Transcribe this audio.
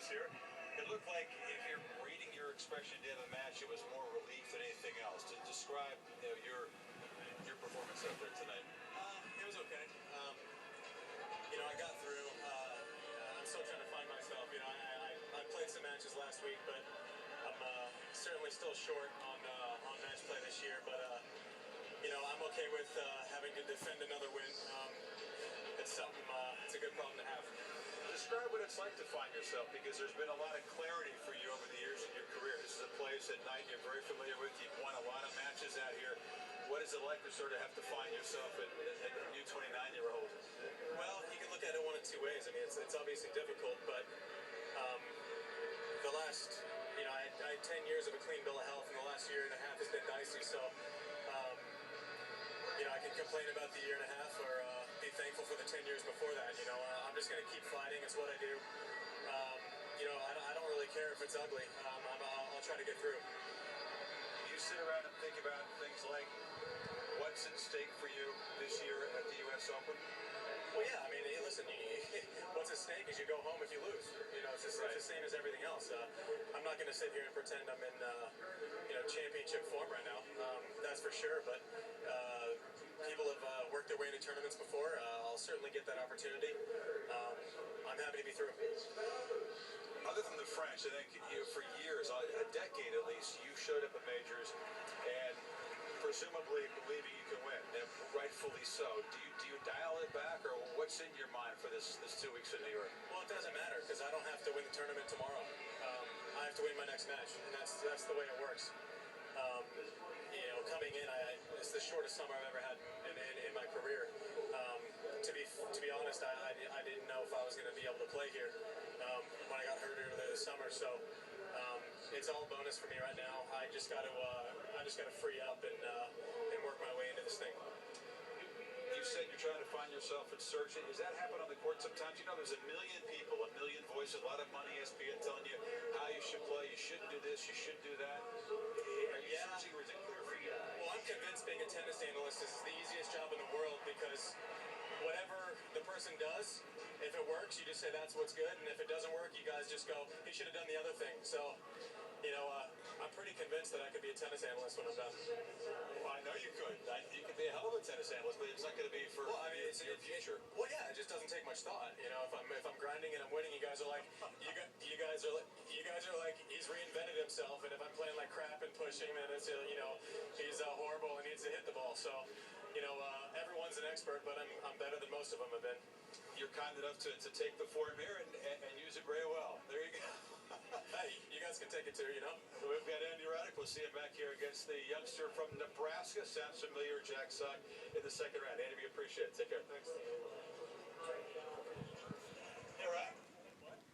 this year. It looked like, if you're reading your expression at the end of the match, it was more relief than anything else. To describe your performance out there tonight. It was okay. I got through. I'm still trying to find myself. I played some matches last week, but I'm certainly still short on match play this year. But I'm okay with having to defend another win. It's something. It's a good problem to have. Describe what it's like to find yourself, because there's been a lot of clarity for you over the years in your career. This is a place at night you're very familiar with. You've won a lot of matches out here. What is it like to sort of have to find yourself at a new 29-year-old? Well, you can look at it one of two ways. I mean, it's obviously difficult, but the last, I had 10 years of a clean bill of health, and the last year and a half has been dicey. So, I can complain about the year and a half, or be thankful for the 10 years before that. I'm just going to keep fighting. It's what I do. I don't really care if it's ugly. I'll try to get through. You sit around and think about things like what's at stake for you this year at the U.S. Open? Well, yeah. I mean, hey, listen. What's at stake is you go home if you lose. It's the same as everything else. I'm not going to sit here and pretend I'm in championship form right now. That's for sure. But people have worked their way into tournaments before. I'll certainly get that opportunity. I'm happy to be through. Other than the French, I think for years, a decade at least, you showed up at majors and presumably believing you can win, and rightfully so. Do you dial it back, or what's in your mind for this 2 weeks in New York? Well, it doesn't matter, because I don't have to win the tournament tomorrow. I have to win my next match, and that's the way it works. Coming in, it's the shortest summer I've ever had in my career. To be honest, I didn't know if I was going to be able to play here when I got hurt earlier this summer. So it's all bonus for me right now. I just got to free up and work my way into this thing. You said you're trying to find yourself and searching. Does that happen on the court sometimes? There's a million people, a million voices, a lot of money, ESPN telling you how you should play. You shouldn't do this. You should do that. Are you searching, or is it clear for you? Well, I'm convinced being a tennis analyst is the easiest job in the world, because whatever the person does, if it works, you just say that's what's good, and if it doesn't work, you guys just go, he should have done the other thing. So, I'm pretty convinced that I could be a tennis analyst when I'm done. Well, I know you could. You could be a hell of a tennis analyst, but it's not going to be for your future. Well, yeah, it just doesn't take much thought. If I'm grinding and I'm winning, you guys are like, you guys are like, he's reinvented himself, and if I'm playing like crap and pushing, then it's he's horrible and needs to hit the ball. So, everyone's an expert, but I'm better than most of them have been. You're kind enough to take the form here and use it very well. There you go. Hey, you guys can take it too, So we've got Andy Roddick. We'll see him back here against the youngster from Nebraska. Sounds familiar, Jack Sock, in the second round. Andy, we appreciate it. Take care.